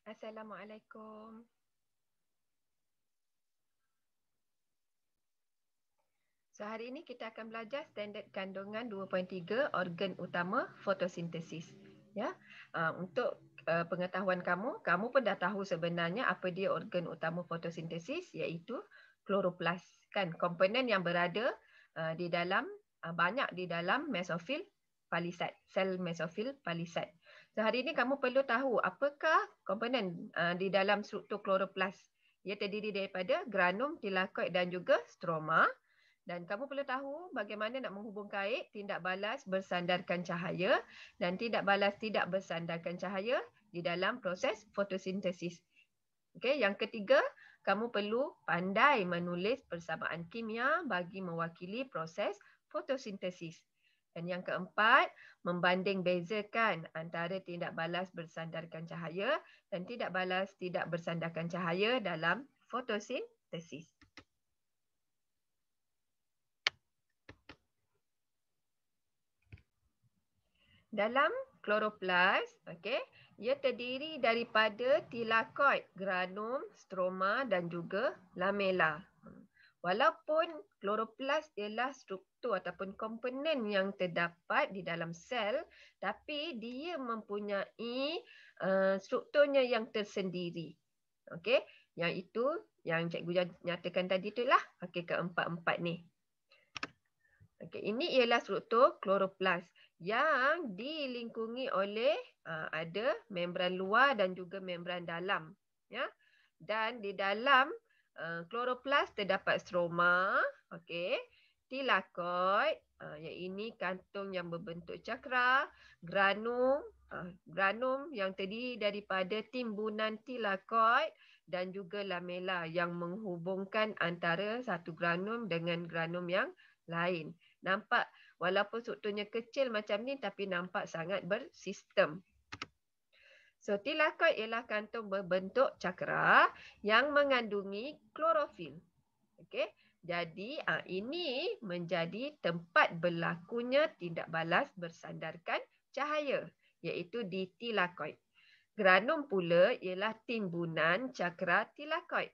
Assalamualaikum. So, hari ini kita akan belajar standard kandungan 2.3 organ utama fotosintesis. Ya, untuk pengetahuan kamu, kamu pun dah tahu sebenarnya apa dia organ utama fotosintesis, iaitu kloroplas, kan? Komponen yang berada di dalam banyak di dalam mesofil palisad, sel mesofil palisad. So, hari ini kamu perlu tahu apakah komponen di dalam struktur kloroplas. Ia terdiri daripada granum, tilakoid dan juga stroma. Dan kamu perlu tahu bagaimana nak menghubung kait tindak balas bersandarkan cahaya dan tindak balas tidak bersandarkan cahaya di dalam proses fotosintesis. Okey, yang ketiga, kamu perlu pandai menulis persamaan kimia bagi mewakili proses fotosintesis. Dan yang keempat, membanding bezakan antara tindak balas bersandarkan cahaya dan tindak balas tidak bersandarkan cahaya dalam fotosintesis. Dalam kloroplas, okey, ia terdiri daripada tilakoid, granum, stroma dan juga lamela. Walaupun kloroplas ialah struktur ataupun komponen yang terdapat di dalam sel, tapi dia mempunyai strukturnya yang tersendiri. Okey, yang itu yang cikgu nyatakan tadi itulah okey keempat-empat ni. Okey, ini ialah struktur kloroplas yang dilingkungi oleh ada membran luar dan juga membran dalam, ya. Dan di dalam kloroplas terdapat stroma, okey, tilakoid, yang ini kantung yang berbentuk cakra, granum, granum yang terdiri daripada timbunan tilakoid dan juga lamela yang menghubungkan antara satu granum dengan granum yang lain. Nampak walaupun strukturnya kecil macam ni tapi nampak sangat bersistem. So, tilakoid ialah kantung berbentuk cakra yang mengandungi klorofil. Okey. Jadi, ini menjadi tempat berlakunya tindak balas bersandarkan cahaya, iaitu di tilakoid. Granum pula ialah timbunan cakra tilakoid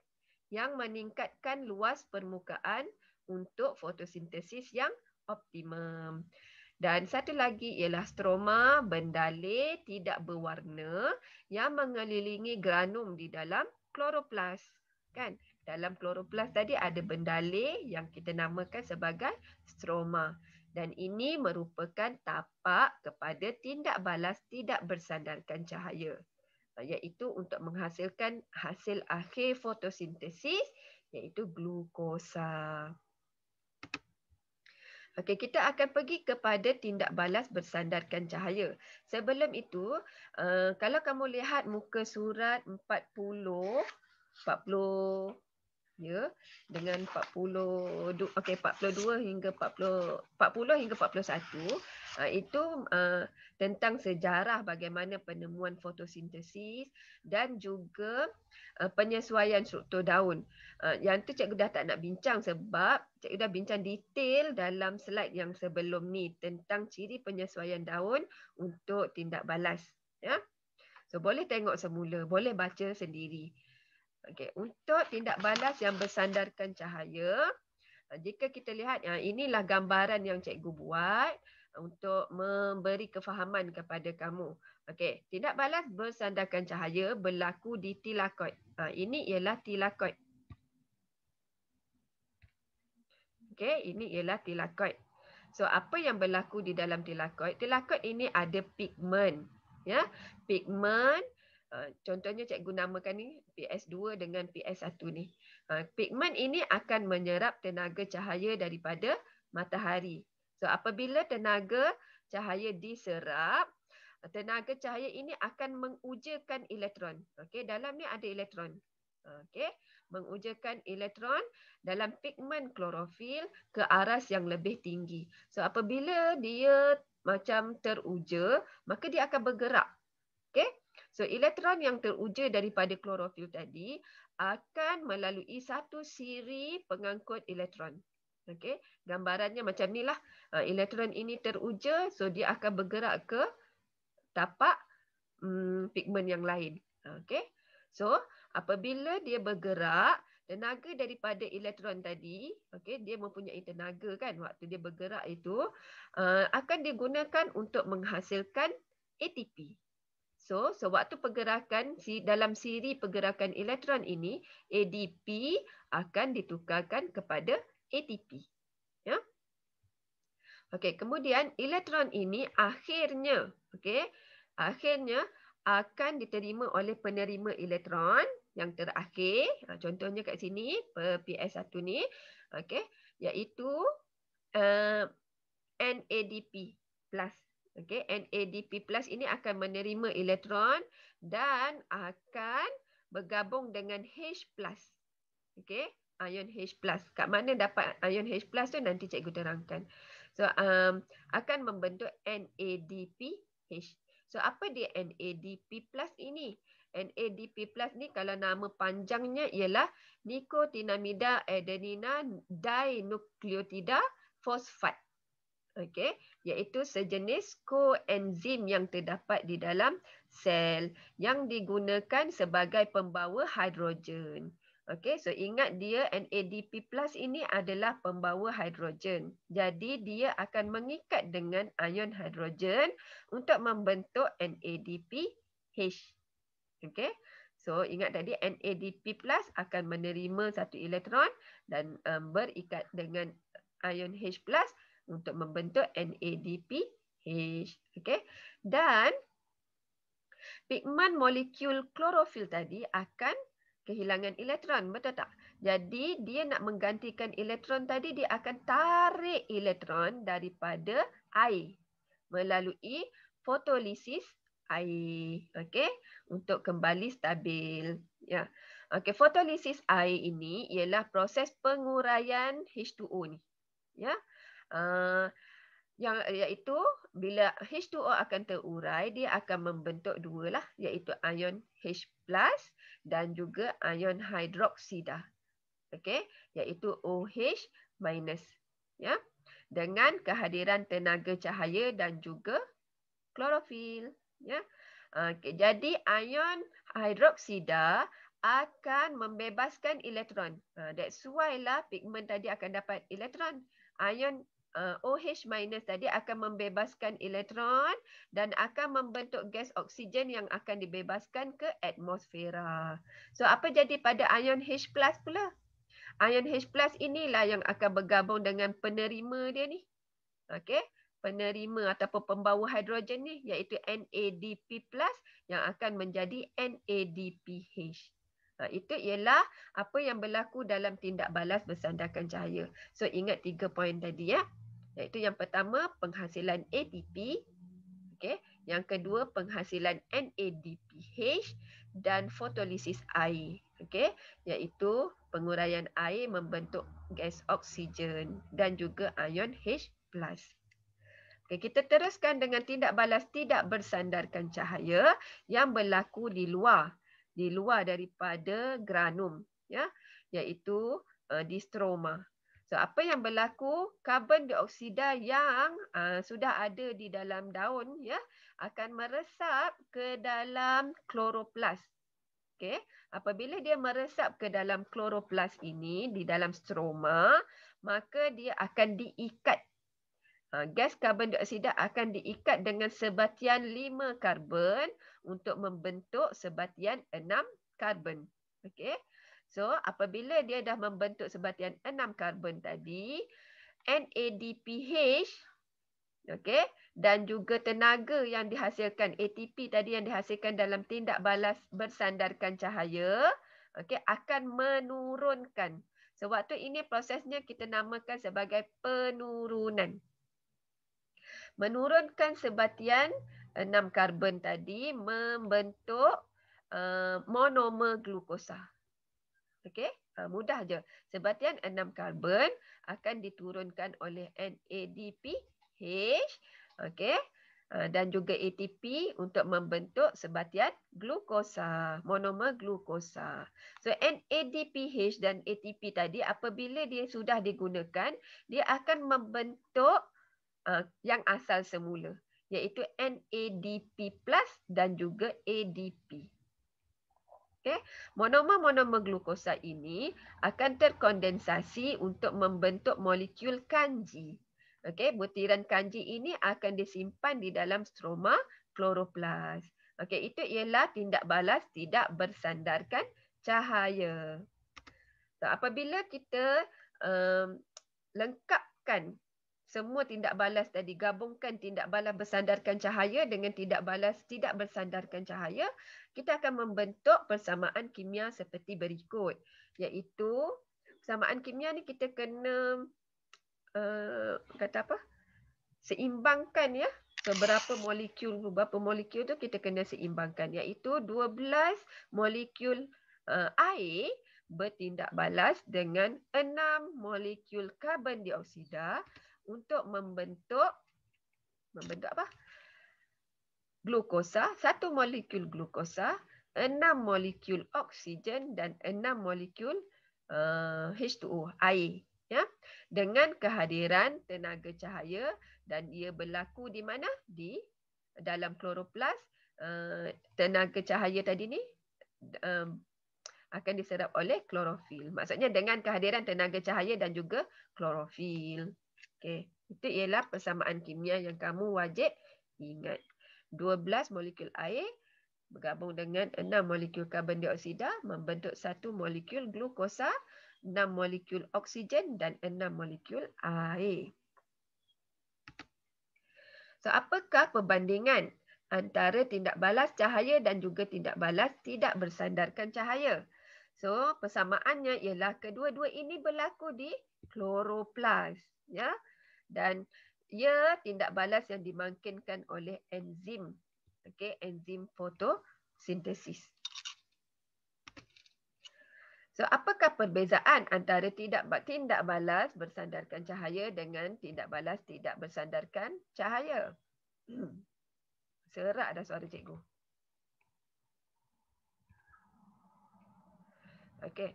yang meningkatkan luas permukaan untuk fotosintesis yang optimum. Dan satu lagi ialah stroma, bendaleh tidak berwarna yang mengelilingi granum di dalam kloroplas. Kan? Dalam kloroplas tadi ada bendaleh yang kita namakan sebagai stroma. Dan ini merupakan tapak kepada tindak balas tidak bersandarkan cahaya, iaitu untuk menghasilkan hasil akhir fotosintesis, iaitu glukosa. Okey, kita akan pergi kepada tindak balas bersandarkan cahaya. Sebelum itu, kalau kamu lihat muka surat 40 ya, dengan 42 hingga 40 hingga 41, itu tentang sejarah bagaimana penemuan fotosintesis dan juga penyesuaian struktur daun. Yang tu cikgu dah tak nak bincang sebab cikgu dah bincang detail dalam slide yang sebelum ni tentang ciri penyesuaian daun untuk tindak balas. Ya. So, boleh tengok semula, boleh baca sendiri. Okey, untuk tindak balas yang bersandarkan cahaya, jika kita lihat, inilah gambaran yang cikgu buat untuk memberi kefahaman kepada kamu. Okey, tindak balas bersandarkan cahaya berlaku di tilakoid. Ini ialah tilakoid. Okey, ini ialah tilakoid. So, apa yang berlaku di dalam tilakoid? Tilakoid ini ada pigmen. Ya, pigmen. Contohnya cikgu namakan ni PS2 dengan PS1 ni. Pigmen ini akan menyerap tenaga cahaya daripada matahari. So, apabila tenaga cahaya diserap, tenaga cahaya ini akan mengujakan elektron. Okey, dalam ni ada elektron. Okey, mengujakan elektron dalam pigmen klorofil ke aras yang lebih tinggi. So, apabila dia macam teruja, maka dia akan bergerak. Okey? So, elektron yang teruja daripada klorofil tadi akan melalui satu siri pengangkut elektron. Okey? Gambarannya macam ni lah. Elektron ini teruja, so dia akan bergerak ke tapak pigmen yang lain. Okey? So, apabila dia bergerak, tenaga daripada elektron tadi, okey, dia mempunyai tenaga kan waktu dia bergerak itu akan digunakan untuk menghasilkan ATP. So, sewaktu pergerakan dalam siri pergerakan elektron ini, ADP akan ditukarkan kepada ATP. Ya. Okey, kemudian elektron ini akhirnya akan diterima oleh penerima elektron yang terakhir. Contohnya kat sini PS1 ni, okey, iaitu NADP plus. Okey, NADP plus ini akan menerima elektron dan akan bergabung dengan H plus. Okey, ion H plus. Kat mana dapat ion H plus tu nanti cikgu terangkan. So, akan membentuk NADPH. So, apa dia NADP plus ini? NADP plus ni kalau nama panjangnya ialah nikotinamida adenina dinukleotida fosfat. Okey, iaitu sejenis koenzim yang terdapat di dalam sel yang digunakan sebagai pembawa hidrogen. Okey, so ingat dia NADP plus ini adalah pembawa hidrogen. Jadi dia akan mengikat dengan ion hidrogen untuk membentuk NADPH. Okey. So ingat tadi NADP plus akan menerima satu elektron dan berikat dengan ion H plus untuk membentuk NADPH. Okey. Dan pigmen molekul klorofil tadi akan kehilangan elektron, betul tak? Jadi dia nak menggantikan elektron tadi, dia akan tarik elektron daripada air melalui fotolisis air, okey, untuk kembali stabil. Ya. Okey, fotolisis air ini ialah proses penguraian H2O ni. Ya. Yang iaitu bila H2O akan terurai, dia akan membentuk dua lah, iaitu ion H plus dan juga ion hidroksida. Okey, iaitu OH minus. Ya. Dengan kehadiran tenaga cahaya dan juga klorofil. Ya. Okay, jadi ion hidroksida akan membebaskan elektron. That's why lah pigmen tadi akan dapat elektron. Ion OH minus tadi akan membebaskan elektron dan akan membentuk gas oksigen yang akan dibebaskan ke atmosfera. So apa jadi pada ion H plus pula? Ion H plus inilah yang akan bergabung dengan penerima dia ni. Okey, penerima ataupun pembawa hidrogen ni iaitu NADP plus yang akan menjadi NADPH. Itu ialah apa yang berlaku dalam tindak balas bersandarkan cahaya. So ingat 3 poin tadi ya. Iaitu yang pertama penghasilan ATP, okey, yang kedua penghasilan NADPH dan fotolisis air, okey, iaitu penguraian air membentuk gas oksigen dan juga ion H plus. Okay, kita teruskan dengan tindak balas tidak bersandarkan cahaya yang berlaku di luar daripada granum, ya, iaitu di stroma. So apa yang berlaku? Karbon dioksida yang sudah ada di dalam daun, ya, akan meresap ke dalam kloroplas. Okay. Apabila dia meresap ke dalam kloroplas ini di dalam stroma, maka dia akan diikat. Gas karbon dioksida akan diikat dengan sebatian 5 karbon untuk membentuk sebatian 6 karbon. Okey. So, apabila dia dah membentuk sebatian 6 karbon tadi, NADPH, okey, dan juga tenaga yang dihasilkan ATP tadi yang dihasilkan dalam tindak balas bersandarkan cahaya, okey, akan menurunkan. Sewaktu ini prosesnya kita namakan sebagai penurunan. Menurunkan sebatian 6 karbon tadi membentuk monomer glukosa. Okey, mudah je. Sebatian 6 karbon akan diturunkan oleh NADPH, okey, dan juga ATP untuk membentuk sebatian glukosa, monomer glukosa. So NADPH dan ATP tadi apabila dia sudah digunakan, dia akan membentuk yang asal semula, iaitu NADP plus dan juga ADP. Okay. Monomer-monomer glukosa ini akan terkondensasi untuk membentuk molekul kanji. Okay. Butiran kanji ini akan disimpan di dalam stroma kloroplas. Okay. Itu ialah tindak balas tidak bersandarkan cahaya. So, apabila kita lengkapkan semua tindak balas tadi, gabungkan tindak balas bersandarkan cahaya dengan tindak balas tidak bersandarkan cahaya, kita akan membentuk persamaan kimia seperti berikut. Iaitu persamaan kimia ni kita kena kata apa? Seimbangkan ya. So, berapa molekul tu kita kena seimbangkan. Iaitu 12 molekul air bertindak balas dengan 6 molekul karbon dioksida untuk membentuk apa? Glukosa, 1 molekul glukosa, 6 molekul oksigen dan 6 molekul H2O, air. Ya, dengan kehadiran tenaga cahaya dan ia berlaku di mana? Di dalam kloroplas. Tenaga cahaya tadi ni akan diserap oleh klorofil. Maksudnya dengan kehadiran tenaga cahaya dan juga klorofil. Okey, itu ialah persamaan kimia yang kamu wajib ingat. 12 molekul air bergabung dengan 6 molekul karbon dioksida membentuk 1 molekul glukosa, 6 molekul oksigen dan 6 molekul air. So, apakah perbandingan antara tindak balas cahaya dan juga tindak balas tidak bersandarkan cahaya? So, persamaannya ialah kedua-dua ini berlaku di kloroplas, ya. Dan ia tindak balas yang dimungkinkan oleh enzim. Okey, enzim fotosintesis. So, apakah perbezaan antara tindak balas bersandarkan cahaya dengan tindak balas tidak bersandarkan cahaya? Serak dah suara cikgu. Okey.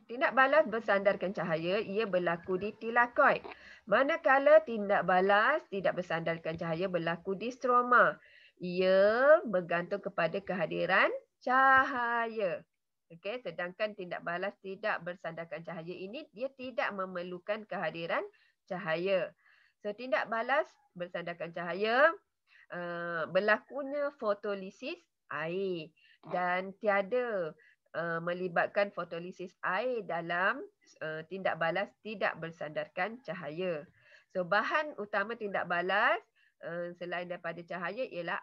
Tindak balas bersandarkan cahaya, ia berlaku di tilakoid. Manakala tindak balas tidak bersandarkan cahaya berlaku di stroma. Ia bergantung kepada kehadiran cahaya. Okey, sedangkan tindak balas tidak bersandarkan cahaya ini, dia tidak memerlukan kehadiran cahaya. So, tindak balas bersandarkan cahaya, berlakunya fotolisis air dan tiada melibatkan fotolisis air dalam tindak balas tidak bersandarkan cahaya. So, bahan utama tindak balas selain daripada cahaya ialah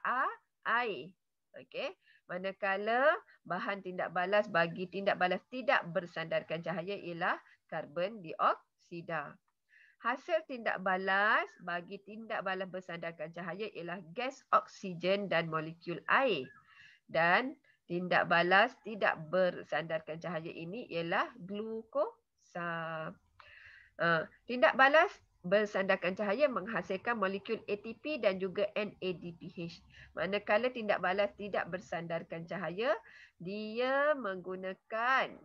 air. Okey. Manakala bahan tindak balas bagi tindak balas tidak bersandarkan cahaya ialah karbon dioksida. Hasil tindak balas bagi tindak balas bersandarkan cahaya ialah gas oksigen dan molekul air. Dan tindak balas tidak bersandarkan cahaya ini ialah glukosa. Tindak balas bersandarkan cahaya menghasilkan molekul ATP dan juga NADPH. Manakala tindak balas tidak bersandarkan cahaya, dia menggunakan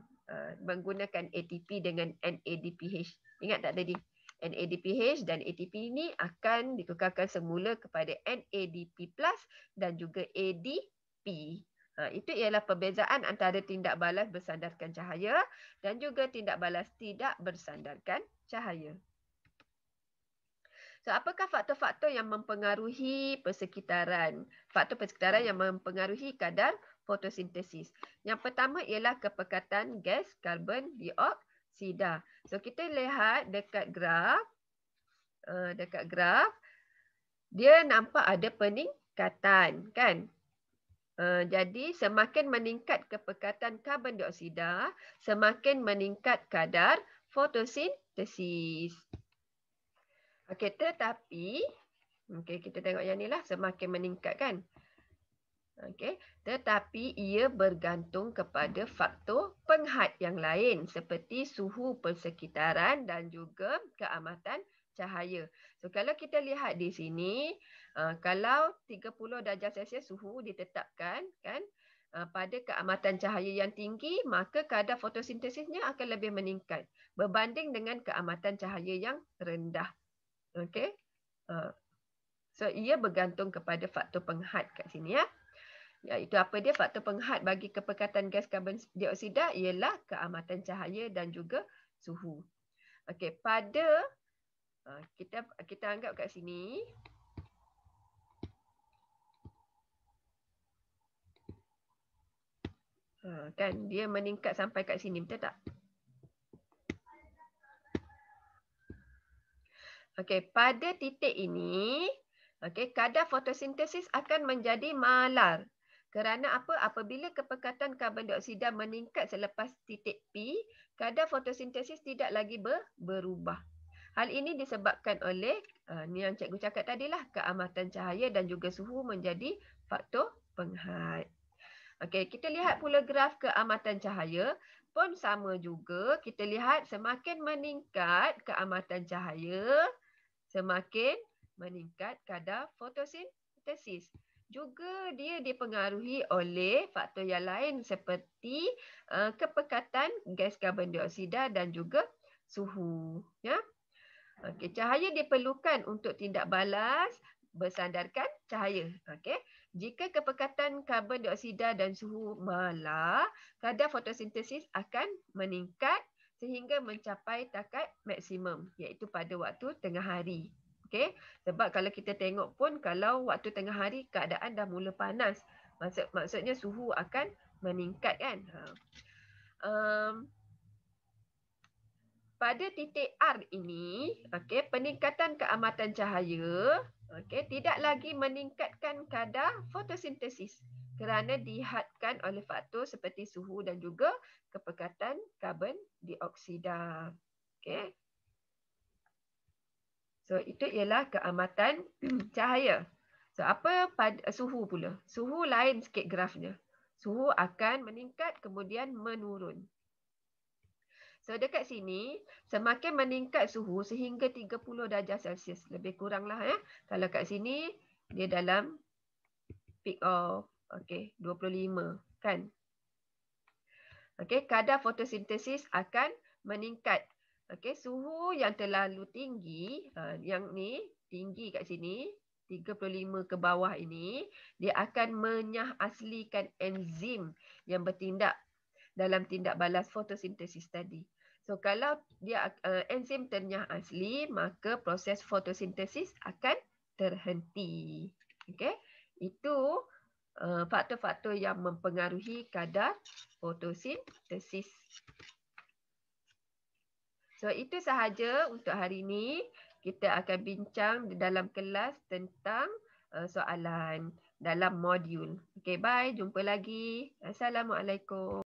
ATP dengan NADPH. Ingat tak tadi? NADPH dan ATP ini akan ditukarkan semula kepada NADP+ dan juga ADP. Itu ialah perbezaan antara tindak balas bersandarkan cahaya dan juga tindak balas tidak bersandarkan cahaya. So, apakah faktor-faktor yang mempengaruhi persekitaran? Faktor persekitaran yang mempengaruhi kadar fotosintesis. Yang pertama ialah kepekatan gas karbon dioksida. So, kita lihat dekat graf. Dia nampak ada peningkatan, kan? Jadi semakin meningkat kepekatan karbon dioksida, semakin meningkat kadar fotosintesis. Okey, tetapi kita tengok yang ni lah, semakin meningkat kan. Okey, tetapi ia bergantung kepada faktor penghad yang lain seperti suhu persekitaran dan juga keamatan cahaya. So, kalau kita lihat di sini, kalau 30 darjah Celsius suhu ditetapkan kan, pada keamatan cahaya yang tinggi, maka kadar fotosintesisnya akan lebih meningkat berbanding dengan keamatan cahaya yang rendah. Okey. So, ia bergantung kepada faktor penghad kat sini ya. Iaitu apa dia? Faktor penghad bagi kepekatan gas karbon dioksida ialah keamatan cahaya dan juga suhu. Okey, pada kita anggap kat sini kan dia meningkat sampai kat sini, betul tak? Okey, pada titik ini, okey, kadar fotosintesis akan menjadi malar. Kerana apa? Apabila kepekatan karbon dioksida meningkat selepas titik P, kadar fotosintesis tidak lagi berubah. Hal ini disebabkan oleh ni yang cikgu cakap tadilah, keamatan cahaya dan juga suhu menjadi faktor penghad. Okey, kita lihat pula graf keamatan cahaya pun sama juga. Kita lihat semakin meningkat keamatan cahaya, semakin meningkat kadar fotosintesis. Juga dia dipengaruhi oleh faktor yang lain seperti kepekatan gas karbon dioksida dan juga suhu. Ya. Okey, cahaya diperlukan untuk tindak balas bersandarkan cahaya. Okey. Jika kepekatan karbon dioksida dan suhu malar, kadar fotosintesis akan meningkat sehingga mencapai takat maksimum, iaitu pada waktu tengah hari. Okey, sebab kalau kita tengok pun kalau waktu tengah hari keadaan dah mula panas, maksudnya suhu akan meningkat kan. Pada titik R ini, okey, peningkatan keamatan cahaya, okey, tidak lagi meningkatkan kadar fotosintesis kerana dihadkan oleh faktor seperti suhu dan juga kepekatan karbon dioksida. Okey. So itu ialah keamatan cahaya. So apa pada suhu pula? Suhu lain sikit grafnya. Suhu akan meningkat kemudian menurun. So dekat sini semakin meningkat suhu sehingga 30 darjah Celsius. Lebih kuranglah ya. Kalau kat sini dia dalam peak of 25 kan. Okey, kadar fotosintesis akan meningkat. Okey, suhu yang terlalu tinggi, yang ni tinggi kat sini, 35 ke bawah ini, dia akan menyah aslikan enzim yang bertindak dalam tindak balas fotosintesis tadi. So kalau dia enzim ternyah asli, maka proses fotosintesis akan terhenti. Okey, itu faktor-faktor yang mempengaruhi kadar fotosintesis. So itu sahaja untuk hari ini. Kita akan bincang dalam kelas tentang soalan dalam modul. Okay, bye. Jumpa lagi. Assalamualaikum.